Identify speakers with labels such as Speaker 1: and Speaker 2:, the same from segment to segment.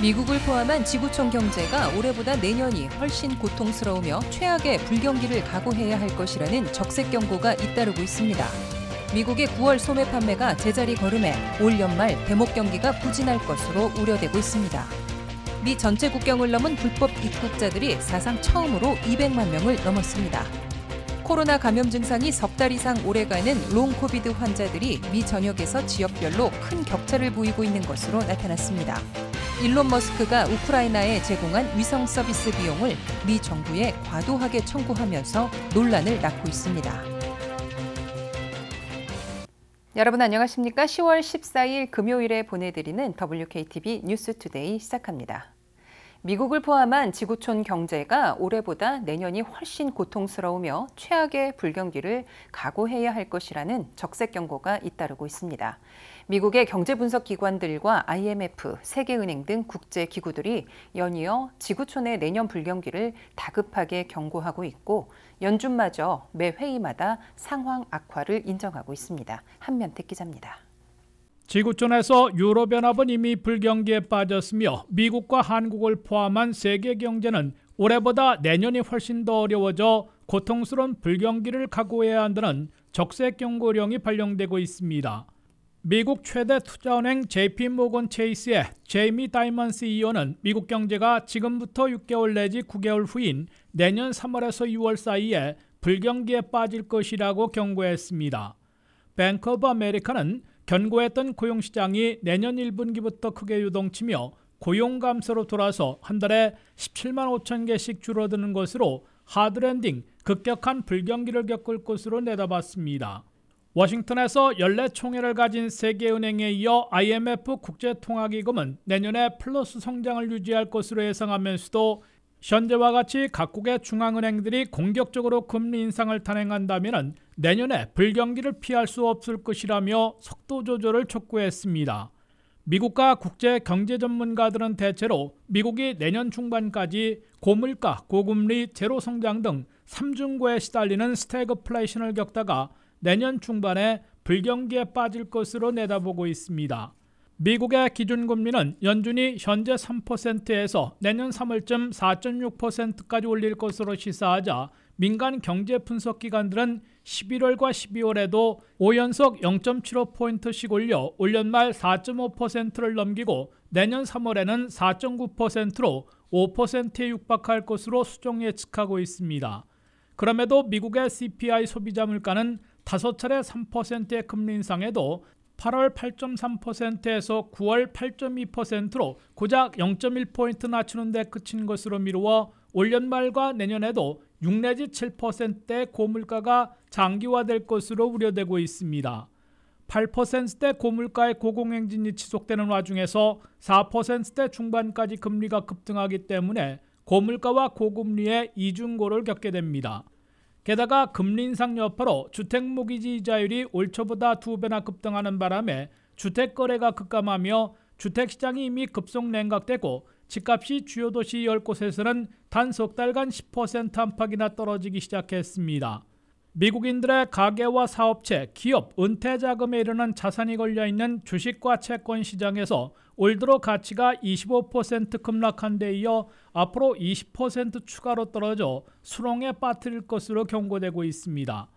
Speaker 1: 미국을 포함한 지구촌 경제가 올해보다 내년이 훨씬 고통스러우며 최악의 불경기를 각오해야 할 것이라는 적색 경고가 잇따르고 있습니다. 미국의 9월 소매 판매가 제자리 걸음해 올 연말 대목 경기가 부진할 것으로 우려되고 있습니다. 미 전체 국경을 넘은 불법 입국자들이 사상 처음으로 200만 명을 넘었습니다. 코로나 감염 증상이 석 달 이상 오래가는 롱 코비드 환자들이 미 전역에서 지역별로 큰 격차를 보이고 있는 것으로 나타났습니다. 일론 머스크가 우크라이나에 제공한 위성 서비스 비용을 미 정부에 과도하게 청구하면서 논란을 낳고 있습니다. 여러분 안녕하십니까? 10월 14일 금요일에 보내드리는 WKTV 뉴스투데이 시작합니다. 미국을 포함한 지구촌 경제가 올해보다 내년이 훨씬 고통스러우며 최악의 불경기를 각오해야 할 것이라는 적색 경고가 잇따르고 있습니다. 미국의 경제분석기관들과 IMF, 세계은행 등 국제기구들이 연이어 지구촌의 내년 불경기를 다급하게 경고하고 있고 연준마저 매 회의마다 상황 악화를 인정하고 있습니다. 한면택 기자입니다.
Speaker 2: 지구촌에서 유럽연합은 이미 불경기에 빠졌으며 미국과 한국을 포함한 세계 경제는 올해보다 내년이 훨씬 더 어려워져 고통스러운 불경기를 각오해야 한다는 적색 경고령이 발령되고 있습니다. 미국 최대 투자은행 JP모건 체이스의 제이미 다이먼 CEO는 미국 경제가 지금부터 6개월 내지 9개월 후인 내년 3월에서 6월 사이에 불경기에 빠질 것이라고 경고했습니다. 뱅크 오브 아메리카는 견고했던 고용시장이 내년 1분기부터 크게 요동치며 고용 감소로 돌아서 한 달에 17만 5천 개씩 줄어드는 것으로 하드랜딩, 급격한 불경기를 겪을 것으로 내다봤습니다. 워싱턴에서 연례 총회를 가진 세계은행에 이어 IMF 국제통화기금은 내년에 플러스 성장을 유지할 것으로 예상하면서도 현재와 같이 각국의 중앙은행들이 공격적으로 금리 인상을 단행한다면 내년에 불경기를 피할 수 없을 것이라며 속도 조절을 촉구했습니다. 미국과 국제 경제 전문가들은 대체로 미국이 내년 중반까지 고물가, 고금리, 제로 성장 등 3중고에 시달리는 스태그플레이션을 겪다가 내년 중반에 불경기에 빠질 것으로 내다보고 있습니다. 미국의 기준금리는 연준이 현재 3%에서 내년 3월쯤 4.6%까지 올릴 것으로 시사하자 민간 경제 분석기관들은 11월과 12월에도 5연속 0.75포인트씩 올려 올 연말 4.5%를 넘기고 내년 3월에는 4.9%로 5%에 육박할 것으로 수정 예측하고 있습니다. 그럼에도 미국의 CPI 소비자 물가는 5차례 3%의 금리 인상에도 8월 8.3%에서 9월 8.2%로 고작 0.1포인트 낮추는 데 그친 것으로 미루어 올 연말과 내년에도 6 내지 7%대 고물가가 장기화될 것으로 우려되고 있습니다. 8%대 고물가의 고공행진이 지속되는 와중에서 4%대 중반까지 금리가 급등하기 때문에 고물가와 고금리의 이중고를 겪게 됩니다. 게다가 금리 인상 여파로 주택모기지 이자율이 올 초보다 2배나 급등하는 바람에 주택거래가 급감하며 주택시장이 이미 급속 냉각되고 집값이 주요 도시 10곳에서는 단 석 달간 10% 안팎이나 떨어지기 시작했습니다. 미국인들의 가계와 사업체, 기업, 은퇴자금에 이르는 자산이 걸려있는 주식과 채권 시장에서 올 들어 가치가 25% 급락한 데 이어 앞으로 20% 추가로 떨어져 수렁에 빠뜨릴 것으로 경고되고 있습니다.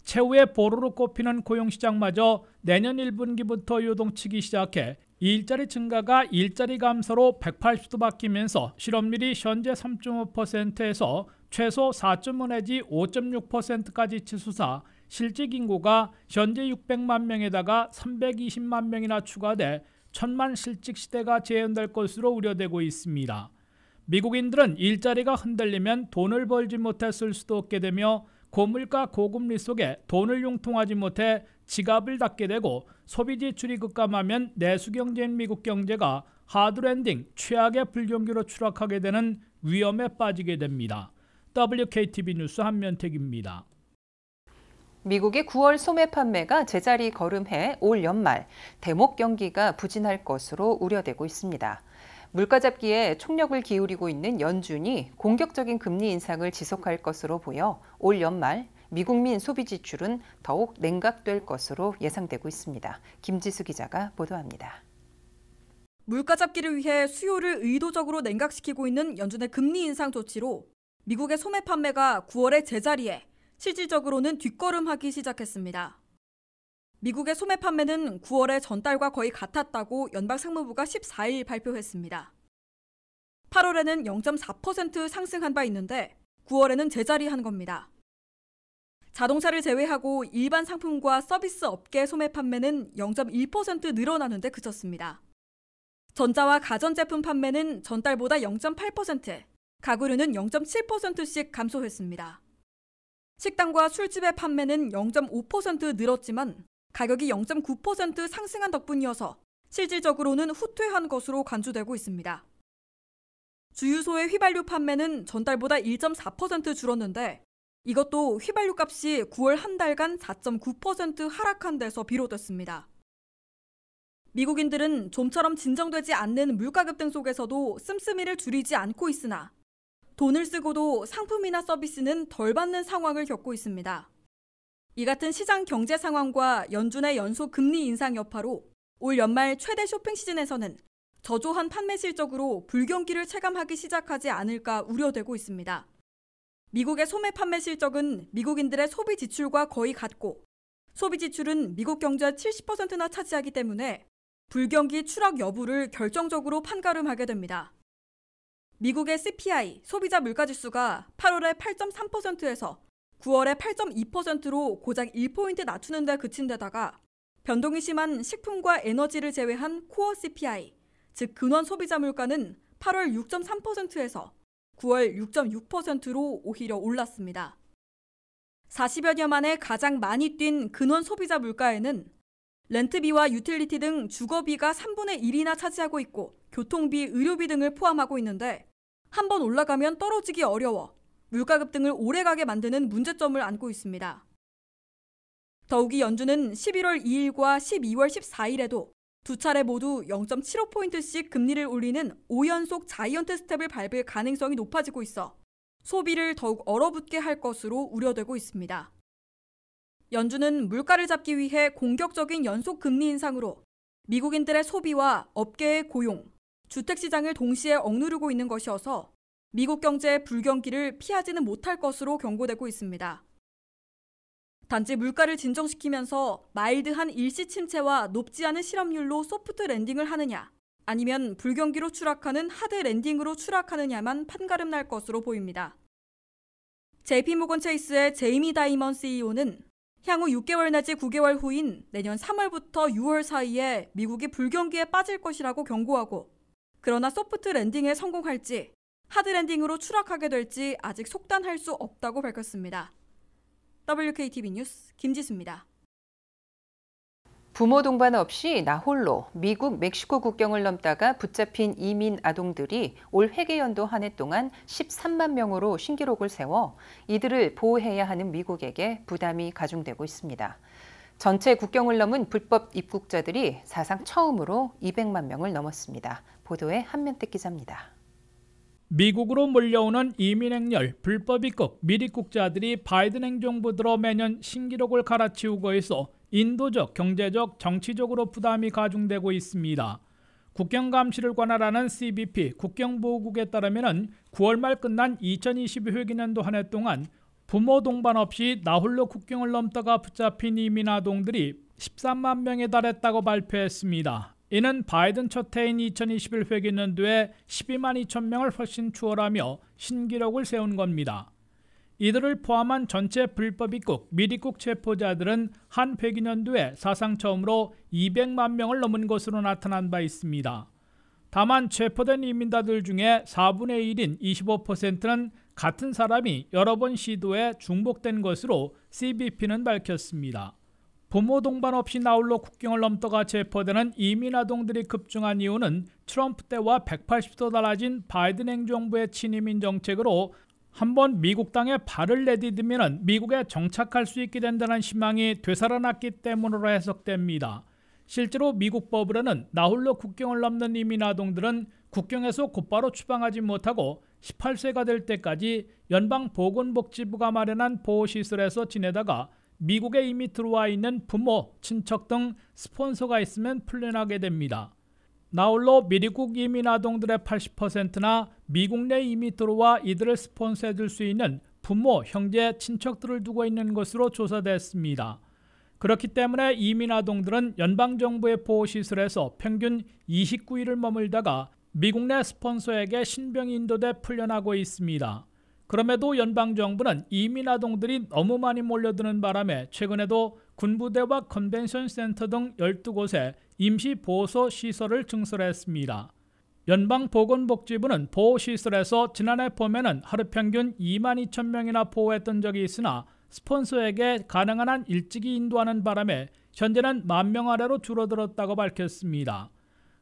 Speaker 2: 최후의 보루로 꼽히는 고용시장마저 내년 1분기부터 요동치기 시작해 일자리 증가가 일자리 감소로 180도 바뀌면서 실업률이 현재 3.5%에서 최소 4.5 내지 5.6%까지 치솟아 실직 인구가 현재 600만 명에다가 320만 명이나 추가돼 천만 실직 시대가 재현될 것으로 우려되고 있습니다. 미국인들은 일자리가 흔들리면 돈을 벌지 못해 쓸 수도 없게 되며 고물가 고금리 속에 돈을 융통하지 못해 지갑을 닫게 되고 소비 지출이 급감하면 내수경제인 미국 경제가 하드랜딩, 최악의 불경기로 추락하게 되는 위험에 빠지게 됩니다. WKTV 뉴스 한면택입니다.
Speaker 1: 미국의 9월 소매 판매가 제자리 걸음해 올 연말 대목 경기가 부진할 것으로 우려되고 있습니다. 물가 잡기에 총력을 기울이고 있는 연준이 공격적인 금리 인상을 지속할 것으로 보여 올 연말 미국민 소비 지출은 더욱 냉각될 것으로 예상되고 있습니다. 김지수 기자가 보도합니다.
Speaker 3: 물가 잡기를 위해 수요를 의도적으로 냉각시키고 있는 연준의 금리 인상 조치로 미국의 소매 판매가 9월에 제자리에 실질적으로는 뒷걸음하기 시작했습니다. 미국의 소매 판매는 9월에 전달과 거의 같았다고 연방상무부가 14일 발표했습니다. 8월에는 0.4% 상승한 바 있는데 9월에는 제자리한 겁니다. 자동차를 제외하고 일반 상품과 서비스 업계 소매 판매는 0.1% 늘어나는데 그쳤습니다. 전자와 가전제품 판매는 전달보다 0.8%, 가구류는 0.7%씩 감소했습니다. 식당과 술집의 판매는 0.5% 늘었지만 가격이 0.9% 상승한 덕분이어서 실질적으로는 후퇴한 것으로 간주되고 있습니다. 주유소의 휘발유 판매는 전달보다 1.4% 줄었는데 이것도 휘발유 값이 9월 한 달간 4.9% 하락한 데서 비롯됐습니다. 미국인들은 좀처럼 진정되지 않는 물가 급등 속에서도 씀씀이를 줄이지 않고 있으나 돈을 쓰고도 상품이나 서비스는 덜 받는 상황을 겪고 있습니다. 이 같은 시장 경제 상황과 연준의 연속 금리 인상 여파로 올 연말 최대 쇼핑 시즌에서는 저조한 판매 실적으로 불경기를 체감하기 시작하지 않을까 우려되고 있습니다. 미국의 소매 판매 실적은 미국인들의 소비 지출과 거의 같고 소비 지출은 미국 경제의 70%나 차지하기 때문에 불경기 추락 여부를 결정적으로 판가름하게 됩니다. 미국의 CPI, 소비자 물가지수가 8월에 8.3%에서 9월에 8.2%로 고작 1포인트 낮추는 데 그친 데다가 변동이 심한 식품과 에너지를 제외한 코어 CPI, 즉 근원 소비자 물가는 8월 6.3%에서 9월 6.6%로 오히려 올랐습니다. 40여 년 만에 가장 많이 뛴 근원 소비자 물가에는 렌트비와 유틸리티 등 주거비가 3분의 1이나 차지하고 있고 교통비, 의료비 등을 포함하고 있는데 한번 올라가면 떨어지기 어려워 물가 급등을 오래가게 만드는 문제점을 안고 있습니다. 더욱이 연준은 11월 2일과 12월 14일에도 두 차례 모두 0.75포인트씩 금리를 올리는 5연속 자이언트 스텝을 밟을 가능성이 높아지고 있어 소비를 더욱 얼어붙게 할 것으로 우려되고 있습니다. 연준은 물가를 잡기 위해 공격적인 연속 금리 인상으로 미국인들의 소비와 업계의 고용, 주택시장을 동시에 억누르고 있는 것이어서 미국 경제의 불경기를 피하지는 못할 것으로 경고되고 있습니다. 단지 물가를 진정시키면서 마일드한 일시 침체와 높지 않은 실업률로 소프트 랜딩을 하느냐, 아니면 불경기로 추락하는 하드 랜딩으로 추락하느냐만 판가름 날 것으로 보입니다. JP모건 체이스의 제이미 다이먼 CEO는 향후 6개월 내지 9개월 후인 내년 3월부터 6월 사이에 미국이 불경기에 빠질 것이라고 경고하고, 그러나 소프트 랜딩에 성공할지 하드 랜딩으로 추락하게 될지 아직 속단할 수 없다고 밝혔습니다. WKTV 뉴스 김지수입니다.
Speaker 1: 부모 동반 없이 나 홀로 미국 멕시코 국경을 넘다가 붙잡힌 이민 아동들이 올 회계연도 한 해 동안 13만 명으로 신기록을 세워 이들을 보호해야 하는 미국에게 부담이 가중되고 있습니다. 전체 국경을 넘은 불법 입국자들이 사상 처음으로 200만 명을 넘었습니다. 보도에 한면택 기자입니다.
Speaker 2: 미국으로 몰려오는 이민 행렬, 불법 입국, 미입국자들이 바이든 행정부 들어 매년 신기록을 갈아치우고 있어 인도적, 경제적, 정치적으로 부담이 가중되고 있습니다. 국경 감시를 관할하는 CBP 국경보호국에 따르면 9월 말 끝난 2022 회계년도 한 해 동안 부모 동반 없이 나홀로 국경을 넘다가 붙잡힌 이민 아동들이 13만 명에 달했다고 발표했습니다. 이는 바이든 첫 해인 2021 회계년도에 12만 2천 명을 훨씬 추월하며 신기록을 세운 겁니다. 이들을 포함한 전체 불법 입국, 미입국 체포자들은 한 회계년도에 사상 처음으로 200만 명을 넘은 것으로 나타난 바 있습니다. 다만 체포된 이민자들 중에 4분의 1인 25%는 같은 사람이 여러 번 시도해 중복된 것으로 CBP는 밝혔습니다. 부모 동반 없이 나홀로 국경을 넘다가 체포되는 이민 아동들이 급증한 이유는 트럼프 때와 180도 달라진 바이든 행정부의 친이민 정책으로 한번 미국 땅에 발을 내디디면 미국에 정착할 수 있게 된다는 희망이 되살아났기 때문으로 해석됩니다. 실제로 미국 법으로는 나홀로 국경을 넘는 이민 아동들은 국경에서 곧바로 추방하지 못하고 18세가 될 때까지 연방보건복지부가 마련한 보호시설에서 지내다가 미국에 이미 들어와 있는 부모, 친척 등 스폰서가 있으면 풀려나게 됩니다. 나홀로 미국 이민 아동들의 80%나 미국 내 이미 들어와 이들을 스폰서해 줄 수 있는 부모, 형제, 친척들을 두고 있는 것으로 조사됐습니다. 그렇기 때문에 이민 아동들은 연방정부의 보호시설에서 평균 29일을 머물다가 미국 내 스폰서에게 신병이 인도돼 풀려나고 있습니다. 그럼에도 연방정부는 이민 아동들이 너무 많이 몰려드는 바람에 최근에도 군부대와 컨벤션 센터 등 12곳에 임시보호소 시설을 증설했습니다. 연방보건복지부는 보호시설에서 지난해 봄에는 하루 평균 22,000명이나 보호했던 적이 있으나 스폰서에게 가능한 한 일찍이 인도하는 바람에 현재는 10,000명 아래로 줄어들었다고 밝혔습니다.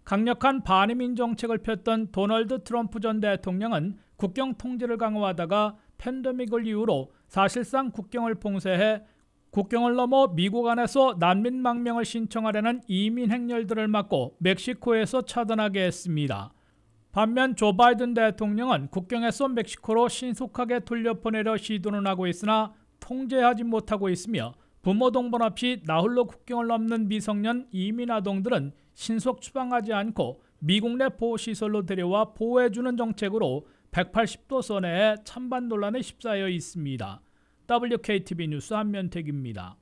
Speaker 2: 강력한 반이민 정책을 폈던 도널드 트럼프 전 대통령은 국경 통제를 강화하다가 팬데믹을 이유로 사실상 국경을 봉쇄해 국경을 넘어 미국 안에서 난민 망명을 신청하려는 이민 행렬들을 막고 멕시코에서 차단하게 했습니다. 반면 조 바이든 대통령은 국경에서 멕시코로 신속하게 돌려보내려 시도는 하고 있으나 통제하지 못하고 있으며 부모 동반 없이 나홀로 국경을 넘는 미성년 이민 아동들은 신속 추방하지 않고 미국 내 보호시설로 데려와 보호해주는 정책으로 180도 선회에 찬반 논란에 휩싸여 있습니다. WKTV 뉴스 한면택입니다.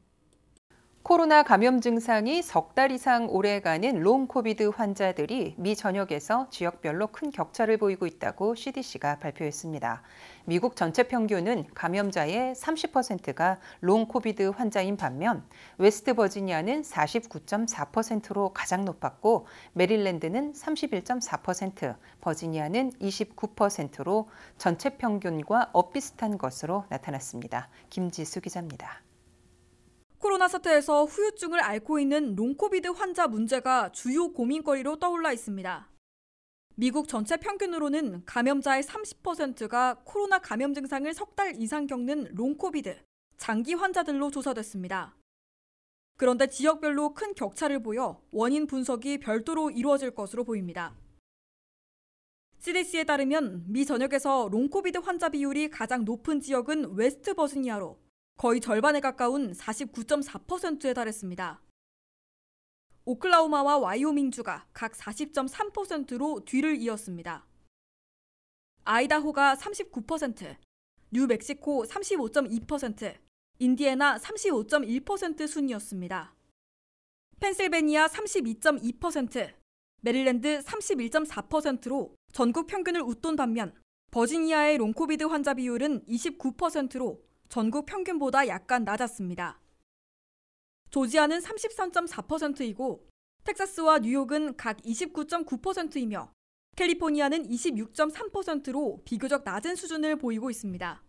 Speaker 1: 코로나 감염 증상이 석 달 이상 오래가는 롱 코비드 환자들이 미 전역에서 지역별로 큰 격차를 보이고 있다고 CDC가 발표했습니다. 미국 전체 평균은 감염자의 30%가 롱 코비드 환자인 반면 웨스트 버지니아는 49.4%로 가장 높았고 메릴랜드는 31.4%, 버지니아는 29%로 전체 평균과 엇비슷한 것으로 나타났습니다. 김지수 기자입니다.
Speaker 3: 코로나 사태에서 후유증을 앓고 있는 롱코비드 환자 문제가 주요 고민거리로 떠올라 있습니다. 미국 전체 평균으로는 감염자의 30%가 코로나 감염 증상을 석 달 이상 겪는 롱코비드, 장기 환자들로 조사됐습니다. 그런데 지역별로 큰 격차를 보여 원인 분석이 별도로 이루어질 것으로 보입니다. CDC에 따르면 미 전역에서 롱코비드 환자 비율이 가장 높은 지역은 웨스트 버지니아로 거의 절반에 가까운 49.4%에 달했습니다. 오클라호마와 와이오밍주가 각 40.3%로 뒤를 이었습니다. 아이다호가 39%, 뉴멕시코 35.2%, 인디애나 35.1% 순이었습니다. 펜실베니아 32.2%, 메릴랜드 31.4%로 전국 평균을 웃돈 반면 버지니아의 롱코비드 환자 비율은 29%로 전국 평균보다 약간 낮았습니다. 조지아는 33.4%이고 텍사스와 뉴욕은 각 29.9%이며 캘리포니아는 26.3%로 비교적 낮은 수준을 보이고 있습니다.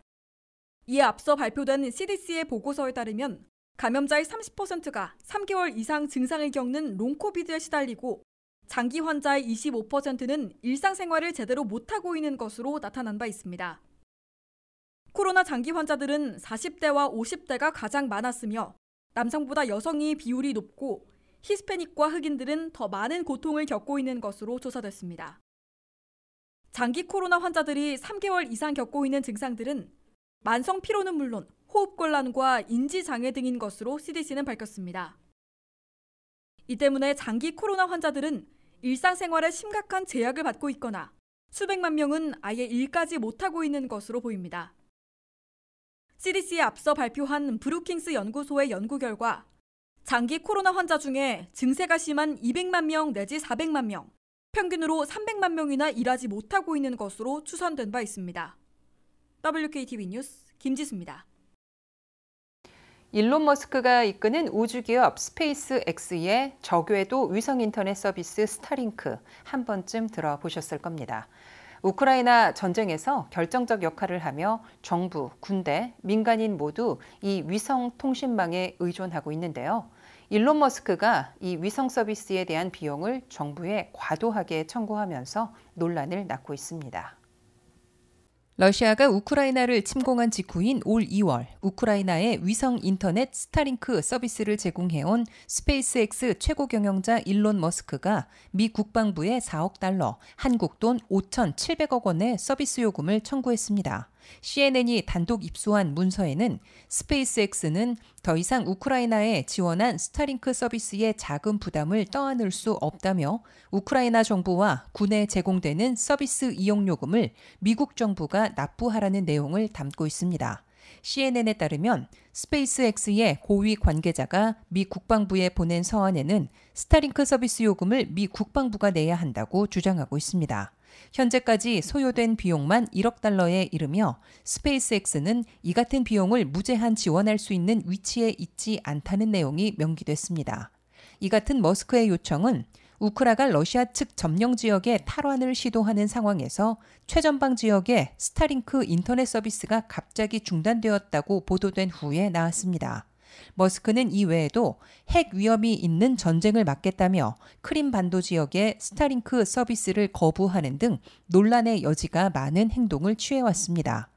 Speaker 3: 이에 앞서 발표된 CDC의 보고서에 따르면 감염자의 30%가 3개월 이상 증상을 겪는 롱코비드에 시달리고 장기 환자의 25%는 일상생활을 제대로 못하고 있는 것으로 나타난 바 있습니다. 코로나 장기 환자들은 40대와 50대가 가장 많았으며 남성보다 여성이 비율이 높고 히스패닉과 흑인들은 더 많은 고통을 겪고 있는 것으로 조사됐습니다. 장기 코로나 환자들이 3개월 이상 겪고 있는 증상들은 만성 피로는 물론 호흡곤란과 인지장애 등인 것으로 CDC는 밝혔습니다. 이 때문에 장기 코로나 환자들은 일상생활에 심각한 제약을 받고 있거나 수백만 명은 아예 일까지 못하고 있는 것으로 보입니다. CDC에 앞서 발표한 브루킹스 연구소의 연구 결과 장기 코로나 환자 중에 증세가 심한 200만 명 내지 400만 명, 평균으로 300만 명이나 일하지 못하고 있는 것으로 추산된 바 있습니다. WKTV 뉴스 김지수입니다.
Speaker 1: 일론 머스크가 이끄는 우주기업 스페이스X의 저궤도 위성 인터넷 서비스 스타링크 한 번쯤 들어보셨을 겁니다. 우크라이나 전쟁에서 결정적 역할을 하며 정부, 군대, 민간인 모두 이 위성 통신망에 의존하고 있는데요. 일론 머스크가 이 위성 서비스에 대한 비용을 정부에 과도하게 청구하면서 논란을 낳고 있습니다.
Speaker 4: 러시아가 우크라이나를 침공한 직후인 올 2월 우크라이나에 위성 인터넷 스타링크 서비스를 제공해온 스페이스X 최고 경영자 일론 머스크가 미 국방부에 4억 달러, 한국 돈 5,700억 원의 서비스 요금을 청구했습니다. CNN이 단독 입수한 문서에는 스페이스X는 더 이상 우크라이나에 지원한 스타링크 서비스의 자금 부담을 떠안을 수 없다며 우크라이나 정부와 군에 제공되는 서비스 이용 요금을 미국 정부가 납부하라는 내용을 담고 있습니다. CNN에 따르면 스페이스X의 고위 관계자가 미 국방부에 보낸 서한에는 스타링크 서비스 요금을 미 국방부가 내야 한다고 주장하고 있습니다. 현재까지 소요된 비용만 1억 달러에 이르며 스페이스X는 이 같은 비용을 무제한 지원할 수 있는 위치에 있지 않다는 내용이 명기됐습니다. 이 같은 머스크의 요청은 우크라가 러시아 측 점령 지역에 탈환을 시도하는 상황에서 최전방 지역에 스타링크 인터넷 서비스가 갑자기 중단되었다고 보도된 후에 나왔습니다. 머스크는 이 외에도 핵 위험이 있는 전쟁을 막겠다며 크림 반도 지역에 스타링크 서비스를 거부하는 등 논란의 여지가 많은 행동을 취해왔습니다.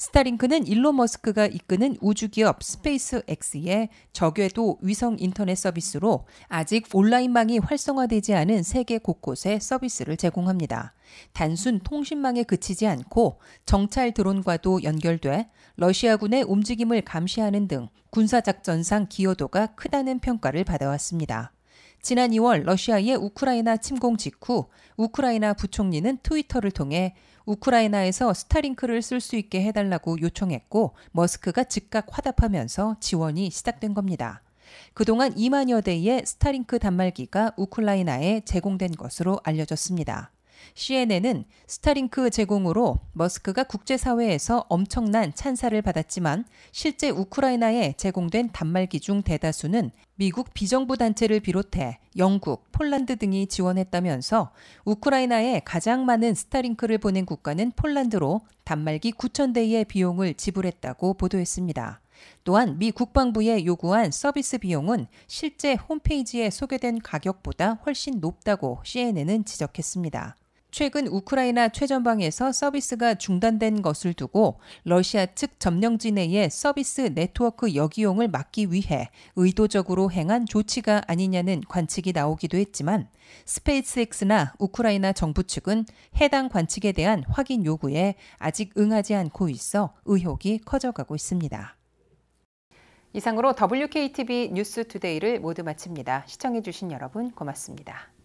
Speaker 4: 스타링크는 일론 머스크가 이끄는 우주기업 스페이스X의 저궤도 위성 인터넷 서비스로 아직 온라인망이 활성화되지 않은 세계 곳곳에 서비스를 제공합니다. 단순 통신망에 그치지 않고 정찰 드론과도 연결돼 러시아군의 움직임을 감시하는 등 군사작전상 기여도가 크다는 평가를 받아왔습니다. 지난 2월 러시아의 우크라이나 침공 직후 우크라이나 부총리는 트위터를 통해 우크라이나에서 스타링크를 쓸 수 있게 해달라고 요청했고 머스크가 즉각 화답하면서 지원이 시작된 겁니다. 그동안 2만여 대의 스타링크 단말기가 우크라이나에 제공된 것으로 알려졌습니다. CNN은 스타링크 제공으로 머스크가 국제사회에서 엄청난 찬사를 받았지만 실제 우크라이나에 제공된 단말기 중 대다수는 미국 비정부 단체를 비롯해 영국, 폴란드 등이 지원했다면서 우크라이나에 가장 많은 스타링크를 보낸 국가는 폴란드로 단말기 9,000대의 비용을 지불했다고 보도했습니다. 또한 미 국방부에 요구한 서비스 비용은 실제 홈페이지에 소개된 가격보다 훨씬 높다고 CNN은 지적했습니다. 최근 우크라이나 최전방에서 서비스가 중단된 것을 두고 러시아 측 점령지 내의 서비스 네트워크 역이용을 막기 위해 의도적으로 행한 조치가 아니냐는 관측이 나오기도 했지만 스페이스X나 우크라이나 정부 측은 해당 관측에 대한 확인 요구에 아직 응하지 않고 있어 의혹이 커져가고 있습니다. 이상으로 WKTV 뉴스투데이를 모두 마칩니다. 시청해주신 여러분 고맙습니다.